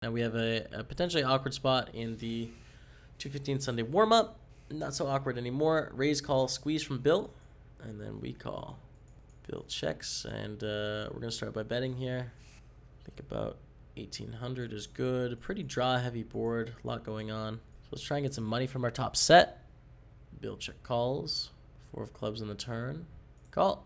Now we have a potentially awkward spot in the 215 Sunday warm-up. Not so awkward anymore. Raise call, squeeze from Bill, and then we call. Bill checks, and we're going to start by betting here. I think about 1800 is good. Pretty draw-heavy board, a lot going on. So let's try and get some money from our top set. Bill check calls. 4 of clubs in the turn. Call.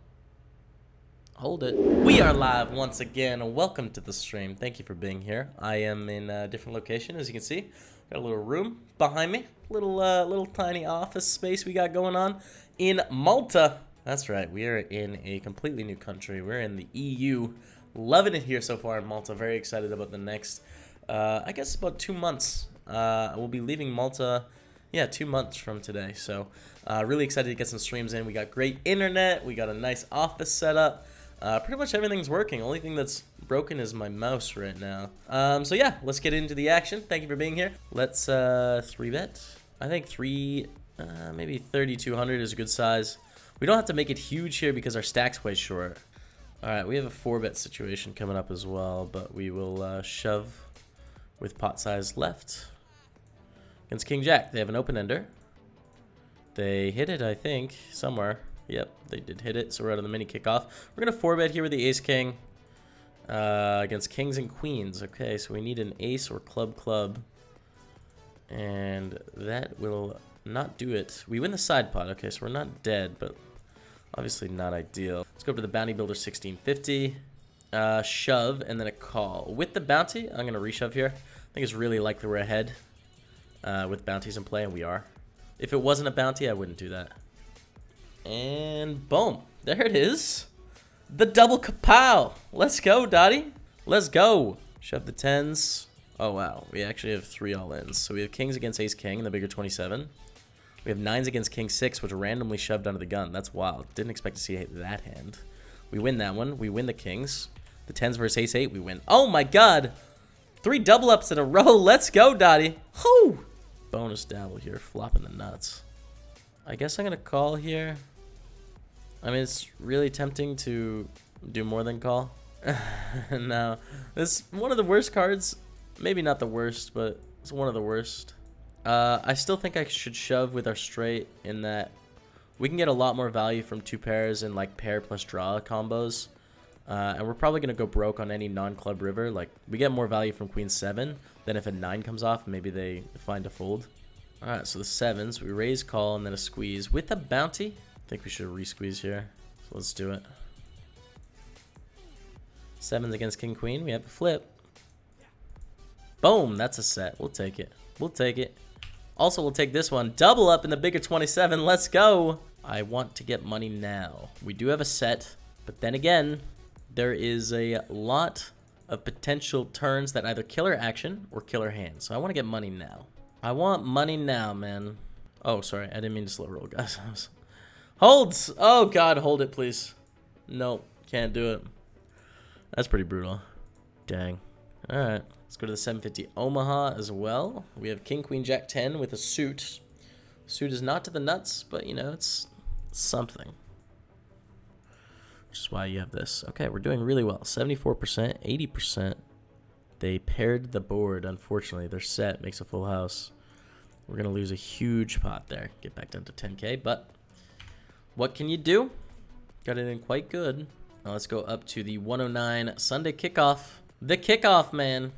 Hold it. We are live once again. Welcome to the stream. Thank you for being here. I am in a different location, as you can see. Got a little room behind me. Little tiny office space we got going on in Malta. That's right. We are in a completely new country. We're in the EU. Loving it here so far in Malta. Very excited about the next, I guess about 2 months. We'll be leaving Malta, 2 months from today. So really excited to get some streams in. We got great internet. We got a nice office set up. Pretty much everything's working. Only thing that's broken is my mouse right now. So yeah, let's get into the action. Thank you for being here. Let's 3-bet. I think maybe 3,200 is a good size. We don't have to make it huge here because our stack's quite short. All right, we have a 4-bet situation coming up as well, but we will shove with pot size left. Against King Jack, they have an open ender. They hit it, I think, somewhere. Yep, they did hit it, so we're out of the mini kickoff. We're going to 4-bet here with the ace-king against kings and queens. Okay, so we need an ace or club. And that will not do it. We win the side pot. Okay, so we're not dead, but obviously not ideal. Let's go up to the bounty builder 1650. Shove, and then a call. With the bounty, I'm going to reshove here. I think it's really likely we're ahead with bounties in play, and we are. If it wasn't a bounty, I wouldn't do that. And boom, there it is. The double kapow. Let's go, Dottie. Let's go. Shove the 10s. Oh, wow. We actually have 3 all-ins. So we have kings against ace-king in the bigger 27. We have 9s against king-6, which randomly shoved under the gun. That's wild. Didn't expect to see that hand. We win that one. We win the kings. The 10s versus ace-8, we win. Oh, my God. 3 double-ups in a row. Let's go, Dottie. Whoo. Bonus dabble here. Flopping the nuts. I guess I'm going to call here. I mean, it's really tempting to do more than call. No, this is one of the worst cards. Maybe not the worst, but it's one of the worst. I still think I should shove with our straight in that we can get a lot more value from 2 pairs and like pair plus draw combos. And we're probably going to go broke on any non-club river. Like, we get more value from queen 7 than if a 9 comes off. Maybe they find a fold. All right, so the 7s. We raise, call, and then a squeeze with a bounty. I think we should re-squeeze here. So let's do it. 7s against king queen. We have a flip. Boom, that's a set. We'll take it. We'll take it. Also, we'll take this one. Double up in the bigger 27. Let's go. I want to get money now. We do have a set, but then again, there is a lot of potential turns that either killer action or killer hands. So I want to get money now. I want money now, man. Oh, sorry. I didn't mean to slow roll, guys. Holds! Oh, God, hold it, please. Nope, can't do it. That's pretty brutal. Dang. All right, let's go to the 750 Omaha as well. We have king, queen, jack 10 with a suit. Suit is not to the nuts, but, you know, it's something. Which is why you have this. Okay, we're doing really well. 74%, 80%. They paired the board, unfortunately. Their set makes a full house. We're going to lose a huge pot there. Get back down to 10K, but what can you do? Got it in quite good. Now let's go up to the 109 Sunday kickoff. The kickoff, man.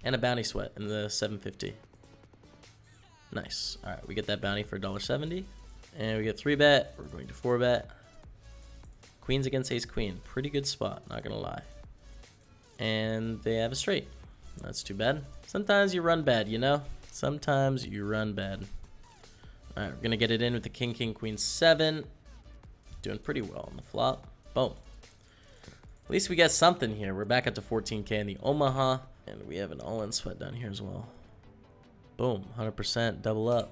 And a bounty sweat in the 750. Nice. All right, we get that bounty for $1.70. And we get 3-bet. We're going to 4-bet. Queens against ace queen. Pretty good spot, not going to lie. And they have a straight. That's too bad. Sometimes you run bad, you know? Sometimes you run bad. All right, we're going to get it in with the king, king, queen, 7. Doing pretty well on the flop. Boom. At least we got something here. We're back up to 14K in the Omaha. And we have an all-in sweat down here as well. Boom. 100%. Double up.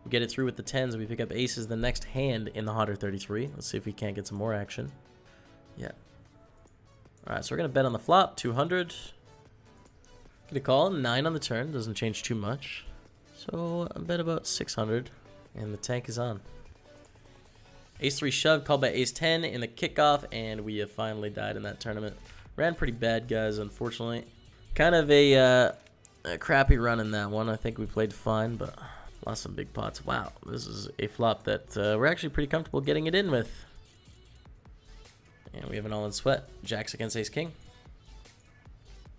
We get it through with the 10s. We pick up aces the next hand in the hotter 33. Let's see if we can't get some more action. Yeah. All right, so we're going to bet on the flop. 200. Get a call. 9 on the turn. Doesn't change too much. So I bet about 600. And the tank is on. Ace-3 shove, called by ace-10 in the kickoff, and we have finally died in that tournament. Ran pretty bad, guys, unfortunately. Kind of a crappy run in that one. I think we played fine, but lost some big pots. Wow, this is a flop that we're actually pretty comfortable getting it in with. And we have an all-in sweat. Jacks against ace king.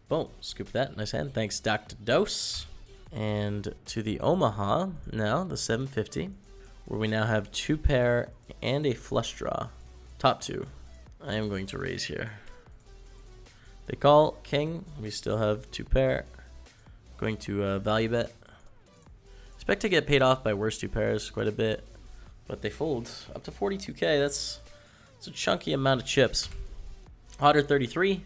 Boom, scoop that. Nice hand. Thanks, Dr. Dose. And to the Omaha, now the 750, where we now have 2 pair and a flush draw. Top 2. I am going to raise here. They call king. We still have 2 pair. Going to value bet. Expect to get paid off by worst 2 pairs quite a bit, but they fold up to 42k. That's a chunky amount of chips. Hotter 33.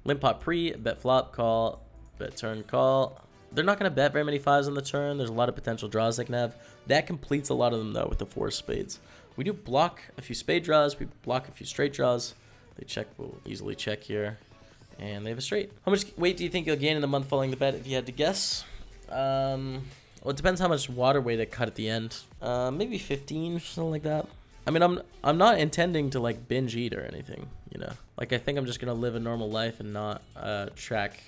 Limp pot pre. Bet flop call. Bet turn call. They're not going to bet very many 5s on the turn. There's a lot of potential draws they can have. That completes a lot of them, though, with the 4 spades. We do block a few spade draws. We block a few straight draws. They check. We'll easily check here. And they have a straight. How much weight do you think you'll gain in the month following the bet if you had to guess? Well, it depends how much water weight they cut at the end. Maybe 15 or something like that. I mean, I'm not intending to, like, binge eat or anything, you know? Like, I think I'm just going to live a normal life and not track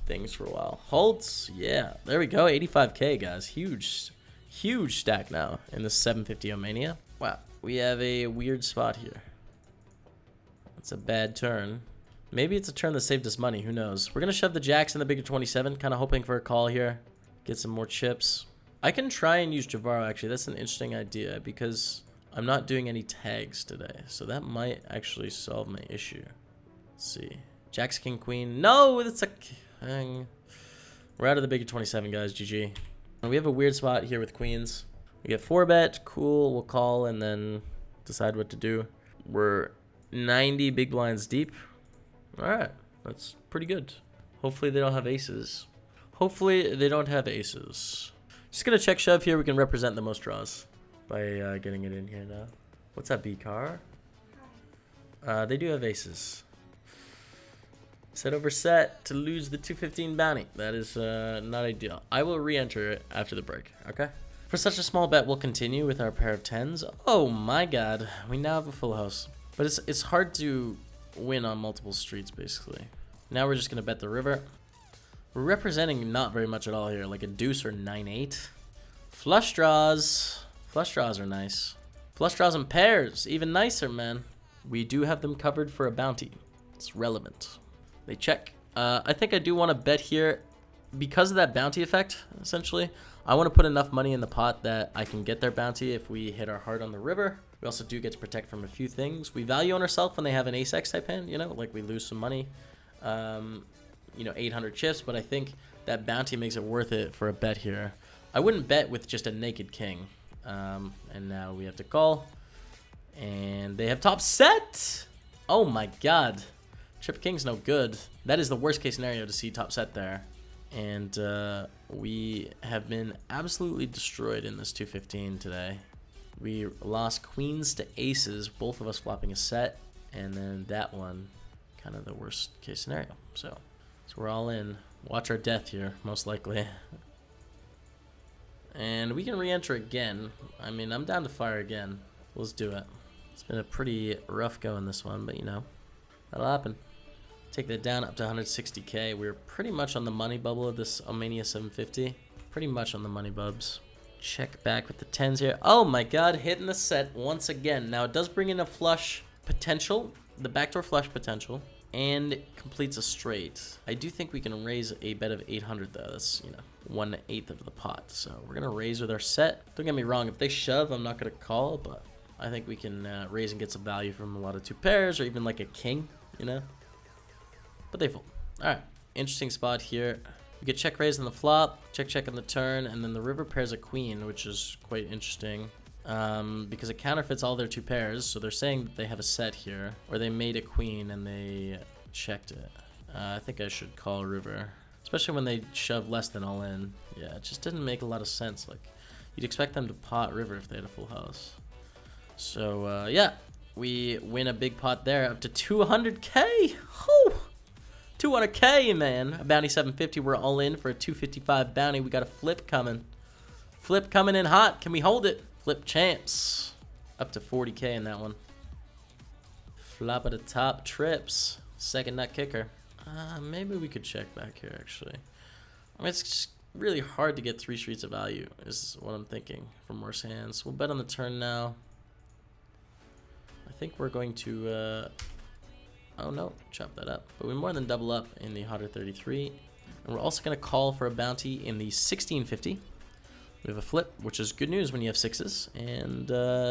things for a while. Holds, yeah, there we go. 85k, guys. Huge stack now in the 750 Omania. Wow, we have a weird spot here. It's a bad turn. Maybe it's a turn that saved us money. Who knows? We're gonna shove the jacks in the bigger 27, kind of hoping for a call here, get some more chips. I can try and use Javaro. Actually, that's an interesting idea because I'm not doing any tags today, so that might actually solve my issue. Let's see. Jacks, king, queen. No, that's a king. We're out of the bigger 27, guys. GG. And we have a weird spot here with queens. We get 4-bet. Cool. We'll call and then decide what to do. We're 90 big blinds deep. All right. That's pretty good. Hopefully they don't have aces. Hopefully they don't have aces. Just going to check shove here. We can represent the most draws by getting it in here now. What's that, B-car? They do have aces. Set over set to lose the 215 bounty. That is not ideal. I will re-enter it after the break, okay? For such a small bet, we'll continue with our pair of 10s. Oh my god, we now have a full house. But it's hard to win on multiple streets, basically. Now we're just going to bet the river. We're representing not very much at all here, like a deuce or 9-8. Flush draws. Flush draws are nice. Flush draws and pairs, even nicer, man. We do have them covered for a bounty. It's relevant. They check. I think I do want to bet here because of that bounty effect, essentially. I want to put enough money in the pot that I can get their bounty if we hit our heart on the river. We also do get to protect from a few things. We value on ourselves when they have an ace-x type hand, you know, like we lose some money. You know, 800 chips, but I think that bounty makes it worth it for a bet here. I wouldn't bet with just a naked king. And now we have to call. And they have top set. Oh my god. Trip king's no good. That is the worst case scenario to see top set there. And we have been absolutely destroyed in this 215 today. We lost queens to aces, both of us flopping a set. And then that one, kind of the worst case scenario. So we're all in. Watch our death here, most likely. And we can re-enter again. I mean, I'm down to fire again. Let's do it. It's been a pretty rough go in this one, but you know, that'll happen. Take that down up to 160k. We're pretty much on the money bubble of this Omania 750. Pretty much on the money bubs. Check back with the 10s here. Oh my god, hitting the set once again. Now it does bring in a flush potential, the backdoor flush potential, and it completes a straight. I do think we can raise a bet of 800 though. That's, you know, 1/8 of the pot. So we're gonna raise with our set. Don't get me wrong, if they shove, I'm not gonna call, but I think we can raise and get some value from a lot of 2 pairs or even like a king, you know. But they fold. All right, interesting spot here. We get check raise on the flop, check on the turn, and then the river pairs a queen, which is quite interesting because it counterfeits all their 2 pairs. So they're saying that they have a set here, or they made a queen and they checked it. I think I should call river, especially when they shove less than all in. Yeah, it just didn't make a lot of sense. Like, you'd expect them to pot river if they had a full house. So yeah, we win a big pot there, up to 200k. Whew. 200k, man. A bounty 750. We're all in for a 255 bounty. We got a flip coming. Flip coming in hot. Can we hold it? Flip champs. Up to 40k in that one. Flop at the top. Trips. Second nut kicker. Maybe we could check back here, actually. I mean, it's just really hard to get 3 streets of value, is what I'm thinking, from worse hands. We'll bet on the turn now. I think we're going to, oh no, chop that up. But we more than double up in the hotter 33. And we're also going to call for a bounty in the 1650. We have a flip, which is good news when you have 6s. And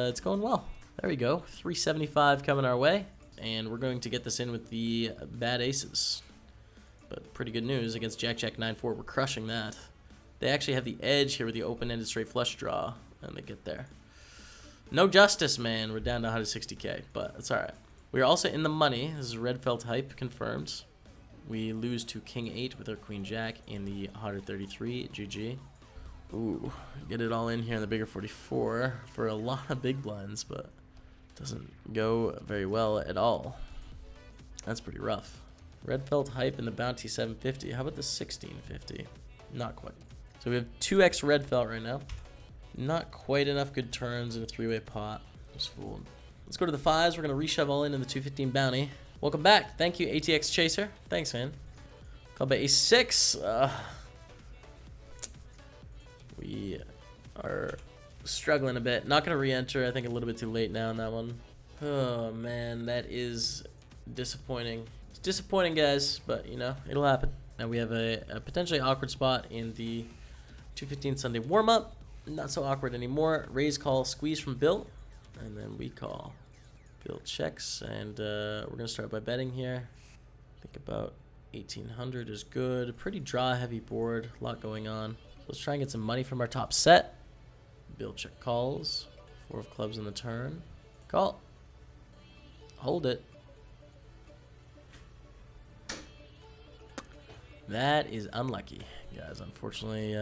it's going well. There we go. 375 coming our way. And we're going to get this in with the bad aces. But pretty good news against Jack, Jack, 9-4. We're crushing that. They actually have the edge here with the open-ended straight flush draw. And they get there. No justice, man. We're down to 160k, but it's all right. We are also in the money. This is red felt hype confirmed. We lose to King 8 with our Queen Jack in the hotter 33. GG. Ooh, get it all in here in the bigger 44 for a lot of big blinds, but doesn't go very well at all. That's pretty rough. Red felt hype in the bounty 750. How about the 1650? Not quite. So we have 2x red felt right now. Not quite enough good turns in a 3-way pot. Just fooled. Let's go to the 5s. We're going to reshove all in the 215 bounty. Welcome back. Thank you, ATX Chaser. Thanks, man. Called by A6. We are struggling a bit. Not going to re-enter. I think a little bit too late now on that one. Oh, man. That is disappointing. It's disappointing, guys, but, you know, it'll happen. Now we have a potentially awkward spot in the 215 Sunday warm-up. Not so awkward anymore. Raise call, squeeze from Bill, and then we call. Bill checks, and we're going to start by betting here. I think about 1800 is good. Pretty draw-heavy board. A lot going on. So let's try and get some money from our top set. Bill check calls. 4 of clubs on the turn. Call. Hold it. That is unlucky, guys. Unfortunately,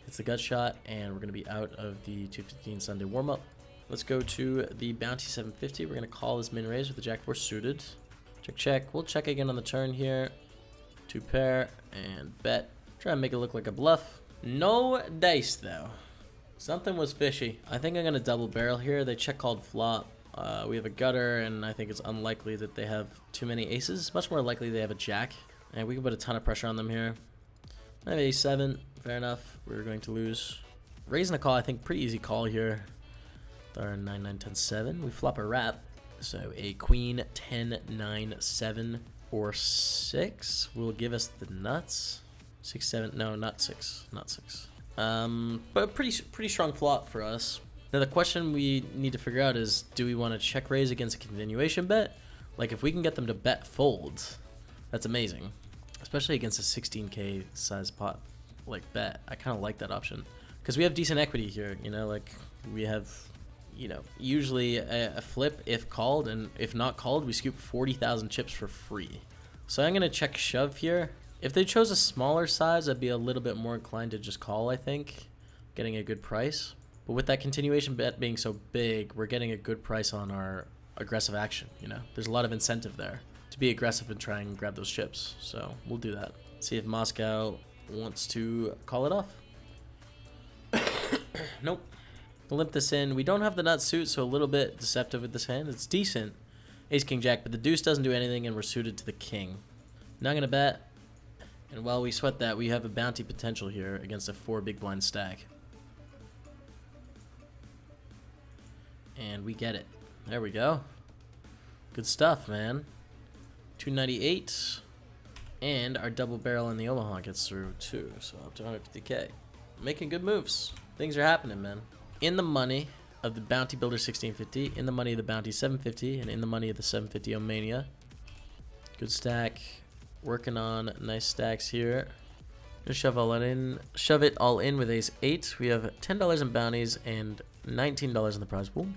it's the gut shot, and we're going to be out of the 215 Sunday warm-up. Let's go to the bounty 750. We're going to call this min raise with the Jack 4 suited. Check, check. We'll check again on the turn here. 2 pair and bet. Try and make it look like a bluff. No dice, though. Something was fishy. I think I'm going to double barrel here. They check called flop. We have a gutter, and I think it's unlikely that they have too many aces. Much more likely they have a jack. And we can put a ton of pressure on them here. I have a7. Fair enough. We're going to lose. Raising a call, I think pretty easy call here. Our 9, 9, 10, 7. We flop a wrap. So a queen 10, 9, 7, or 6 will give us the nuts. 6, 7. No, not 6. Not 6. But pretty strong flop for us. Now the question we need to figure out is, do we want to check raise against a continuation bet? Like if we can get them to bet fold, that's amazing. Especially against a 16k size pot like bet. I kind of like that option because we have decent equity here, you know, like we have, you know, usually a flip if called, and if not called we scoop 40,000 chips for free. So I'm gonna check shove here. If they chose a smaller size, I'd be a little bit more inclined to just call, I think, getting a good price. But with that continuation bet being so big, we're getting a good price on our aggressive action, you know. There's a lot of incentive there to be aggressive and try and grab those chips. So we'll do that. See if Moscow wants to call it off. Nope. We'll limp this in. We don't have the nut suit, so a little bit deceptive with this hand. It's decent. Ace, king, jack, but the deuce doesn't do anything, and we're suited to the king. Not going to bet. And while we sweat that, we have a bounty potential here against a 4 big blind stack. And we get it. There we go. Good stuff, man. 298. And our double barrel in the Omaha gets through too, so up to 150k. Making good moves. Things are happening, man. In the money of the Bounty Builder 1650, in the money of the Bounty 750, and in the money of the 750 Omania. Good stack. Working on nice stacks here. Just shove it all in with ace 8. We have $10 in bounties and $19 in the prize pool.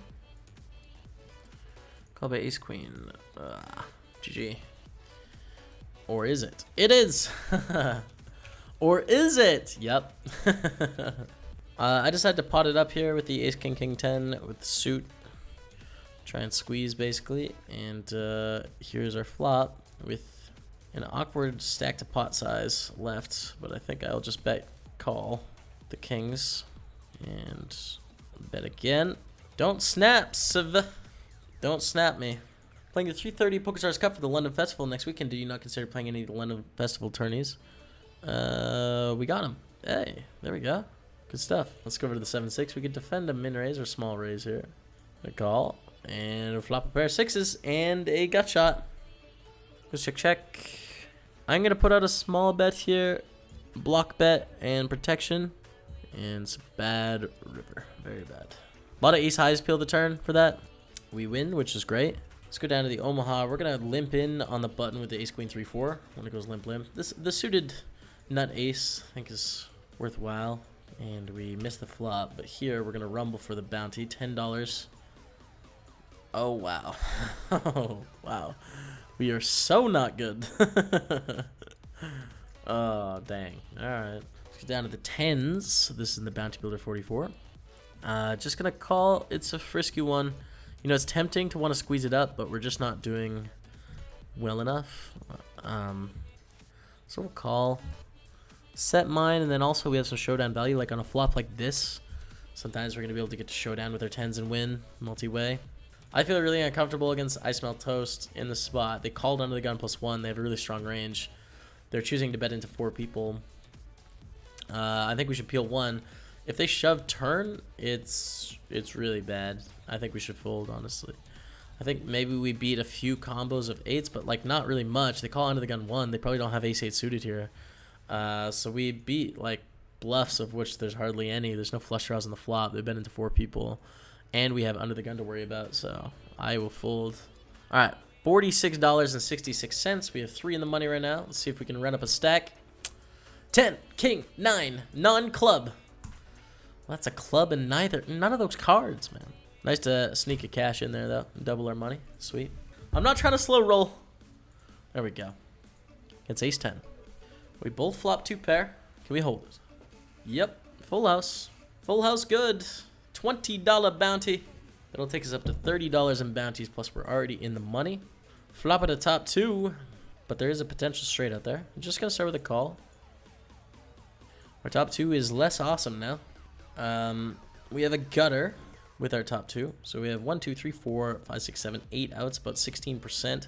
Call by ace queen. GG. Or is it? It is! Or is it? Yep. I decided to pot it up here with the ace king king 10 with the suit. Try and squeeze basically. And here's our flop with an awkward stack to pot size left. But I think I'll just bet call the kings. And bet again. Don't snap, Civ. Don't snap me. Playing the 3:30 PokerStars Cup for the London Festival next weekend. Do you not consider playing any of the London Festival tourneys? We got him. Hey, there we go. Good stuff. Let's go over to the 7-6. We could defend a min raise or small raise here. A call. And we'll flop a pair of sixes and a gut shot. Just check. I'm going to put out a small bet here. Block bet and protection. And it's a bad river. Very bad. A lot of ace highs peel the turn for that. We win, which is great. Let's go down to the Omaha. We're going to limp in on the button with the ace queen 3-4 when it goes limp. The suited nut ace I think is worthwhile. And we missed the flop. But here we're going to rumble for the bounty. $10. Oh, wow. Oh, wow. We are so not good. Oh, dang. All right. Let's get down to the 10s. This is in the Bounty Builder 44. Just going to call. It's a frisky one. You know, it's tempting to want to squeeze it up, but we're just not doing well enough. So we'll call. Set mine, and then also we have some showdown value. Like on a flop like this, sometimes we're going to be able to get to showdown with our 10s and win multi-way. I feel really uncomfortable against I Smell Toast in the spot. They called under the gun +1. They have a really strong range. They're choosing to bet into 4 people. I think we should peel 1. If they shove turn, it's really bad. I think we should fold, honestly. I think maybe we beat a few combos of 8s, but like not really much. They call under the gun 1. They probably don't have ace-8 suited here. So we beat like bluffs of which there's hardly any. There's no flush draws on the flop. They've been into 4 people. And we have under the gun to worry about, so I will fold. All right, $46.66. We have 3 in the money right now. Let's see if we can run up a stack. 10, king, 9, non-club. Well, that's a club and none of those cards, man. Nice to sneak a cash in there, though. Double our money. Sweet. I'm not trying to slow roll. There we go. It's ace-10. We both flop 2 pair. Can we hold it? Yep. Full house. Full house good. $20 bounty. That'll take us up to $30 in bounties, plus we're already in the money. Flop at the top 2, but there is a potential straight out there. I'm just going to start with a call. Our top 2 is less awesome now. We have a gutter with our top 2. So we have 1, 2, 3, 4, 5, 6, 7, 8 outs, about 16%.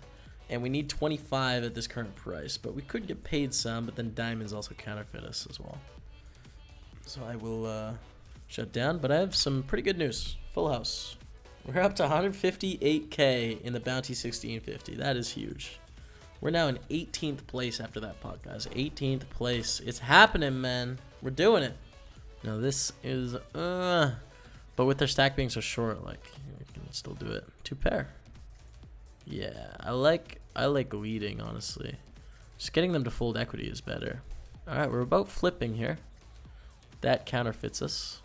And we need 25 at this current price. But we could get paid some, but then diamonds also counterfeit us as well. So I will shut down, but I have some pretty good news. Full house. We're up to 158K in the Bounty 1650. That is huge. We're now in 18th place after that pot, guys. 18th place. It's happening, man. We're doing it. Now this is, but with their stack being so short, like, we can still do it. 2 pair. Yeah, I like leading, honestly. Just getting them to fold equity is better. All right, we're about flipping here. That counterfeits us.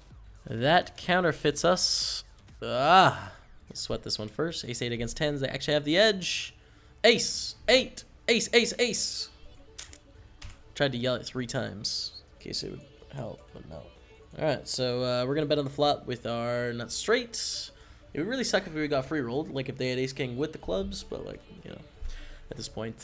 That counterfeits us. Let's sweat this one first. Ace-8 against 10s. They actually have the edge. Ace-8. Ace-ace-ace. Tried to yell it 3 times in case it would help, but no. All right, so we're going to bet on the flop with our nut straight. It would really suck if we got free rolled, like if they had ace-king with the clubs, but like, you know, at this point,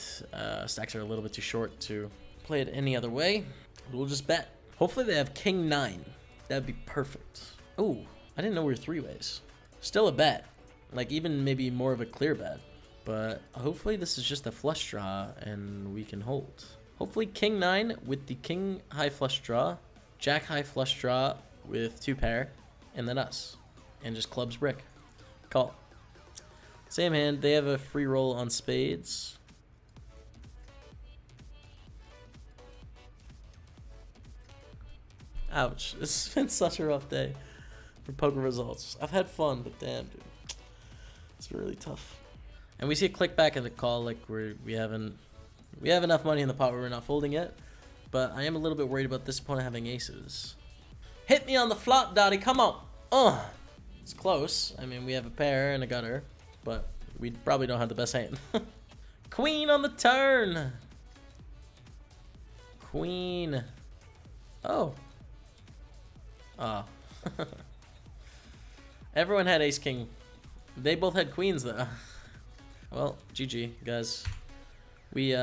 stacks are a little bit too short to play it any other way. We'll just bet. Hopefully they have king-9. That'd be perfect. Oh, I didn't know we were 3 ways. Still a bet. Like even maybe more of a clear bet. But hopefully this is just a flush draw and we can hold. Hopefully king-9 with the king-high flush draw. Jack-high flush draw with 2 pair. And then us. And just clubs brick. Call. Same hand. They have a free roll on spades. Ouch. This has been such a rough day for poker results. I've had fun, but damn, dude. It's been really tough. And we see a click back in the call, like we have enough money in the pot where we're not folding yet. But I am a little bit worried about this opponent having aces. Hit me on the flop, Dottie. Come on. It's close. I mean, we have a pair and a gutter, but we probably don't have the best hand. Queen on the turn. Queen. Oh. Everyone had ace king. They both had queens though. Well, GG guys. We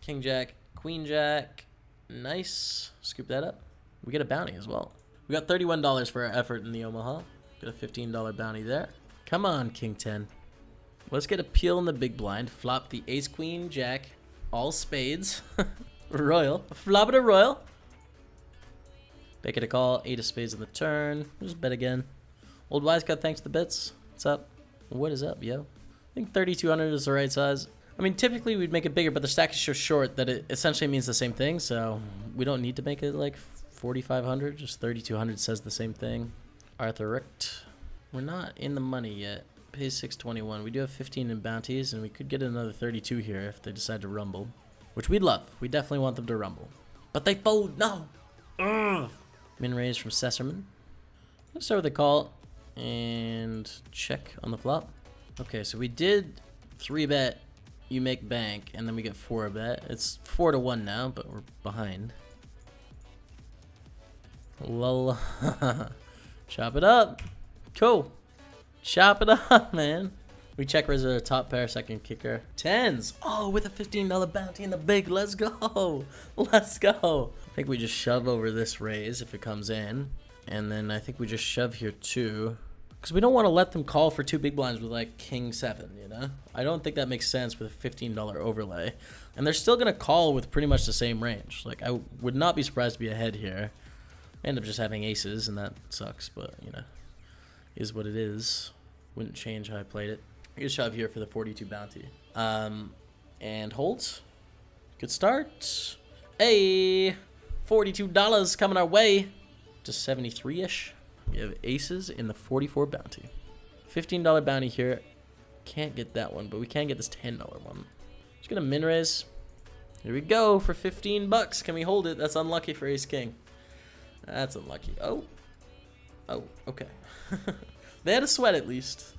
king jack, queen jack. Nice. Scoop that up. We get a bounty as well. We got $31 for our effort in the Omaha. Got a $15 bounty there. Come on, king 10. Let's get a peel in the big blind. Flop the ace, queen, jack, all spades. Royal. Flop it a royal. Make it a call. 8 of spades on the turn. Just bet again. Old wise got thanks to the bits. What's up? What is up, yo? I think 3,200 is the right size. I mean, typically we'd make it bigger, but the stack is so short that it essentially means the same thing. So we don't need to make it like 4,500. Just 3,200 says the same thing. Arthur Richt. We're not in the money yet. Pays 621. We do have 15 in bounties, and we could get another 32 here if they decide to rumble, which we'd love. We definitely want them to rumble, but they fold. No. Min raise from Sesserman. Let's start with a call and check on the flop. Okay, so we did 3-bet. You make bank, and then we get 4-bet. It's 4-1 now, but we're behind. Lol. Chop it up. Cool. Chop it up, man. We check raise our top pair, second kicker. 10s. Oh, with a $15 bounty in the big. Let's go. Let's go. I think we just shove over this raise if it comes in. And then I think we just shove here too. Because we don't want to let them call for 2 big blinds with like king 7, you know? I don't think that makes sense with a $15 overlay. And they're still going to call with pretty much the same range. Like, I would not be surprised to be ahead here. I end up just having aces, and that sucks, but, you know, is what it is. Wouldn't change how I played it. I can shove here for the 42 bounty. And holds. Good start. Hey, $42 coming our way. Just 73-ish. We have aces in the 44 bounty. $15 bounty here. Can't get that one, but we can get this $10 one. Just gonna min raise. Here we go for 15 bucks. Can we hold it? That's unlucky for ace king. That's unlucky. Oh. Oh, okay. They had a sweat at least.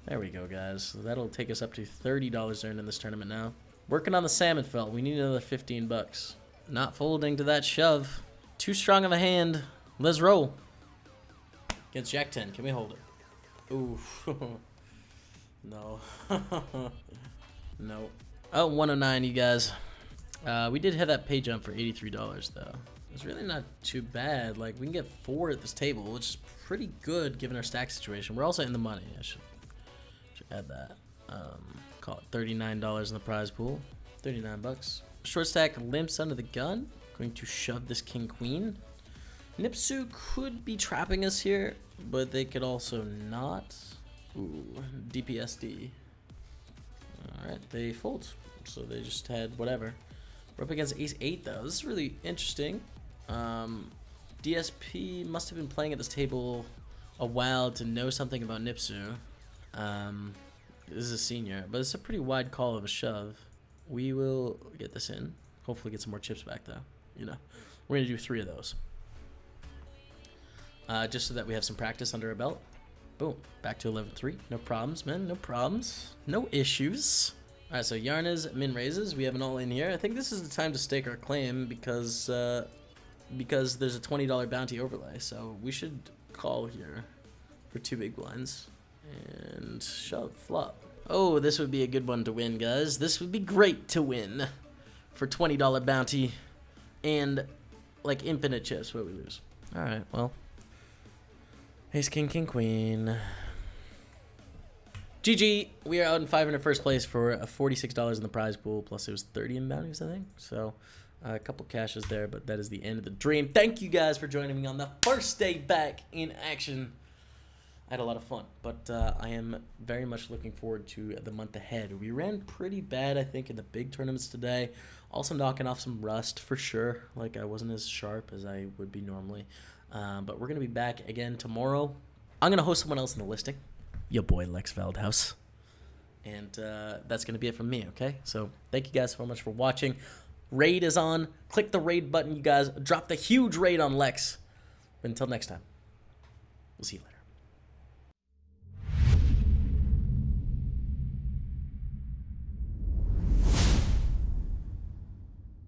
There we go, guys. So that'll take us up to $30 earned in this tournament now. Working on the salmon felt. We need another 15 bucks. Not folding to that shove. Too strong of a hand. Let's roll. Against Jack 10. Can we hold it? Ooh. No. No. Oh, 109, you guys. We did have that pay jump for $83, though. It's really not too bad. Like, we can get 4 at this table, which is pretty good given our stack situation. We're also in the money. I should add that. Call it $39 in the prize pool. 39 bucks. Short stack limps under the gun. Going to shove this king queen. Nipsu could be trapping us here, but they could also not. Ooh, DPSD. Alright, they fold. So they just had whatever. We're up against ace 8 though. This is really interesting. DSP must have been playing at this table a while to know something about Nipsu. This is a senior, but it's a pretty wide call of a shove. We will get this in. Hopefully get some more chips back though. You know, we're gonna do 3 of those. Just so that we have some practice under our belt. Boom, back to 11-3. No problems, man, no problems. No issues. All right, so Yarna's min raises. We have an all in here. I think this is the time to stake our claim because there's a $20 bounty overlay. So we should call here for 2 big blinds and shove flop. Oh, this would be a good one to win, guys. This would be great to win for $20 bounty and like infinite chips, but we lose. All right, well, ace king king queen. GG, we are out in 500 first place for $46 in the prize pool, plus it was 30 in bounties, I think. So a couple cashes there, but that is the end of the dream. Thank you guys for joining me on the first day back in action. I had a lot of fun, but I am very much looking forward to the month ahead. We ran pretty bad, I think, in the big tournaments today. Also knocking off some rust for sure. Like, I wasn't as sharp as I would be normally. But we're going to be back again tomorrow. I'm going to host someone else in the listing. Your boy Lex Veldhouse. And that's going to be it from me, okay? So thank you guys so much for watching. Raid is on. Click the raid button, you guys. Drop the huge raid on Lex. But until next time, we'll see you later.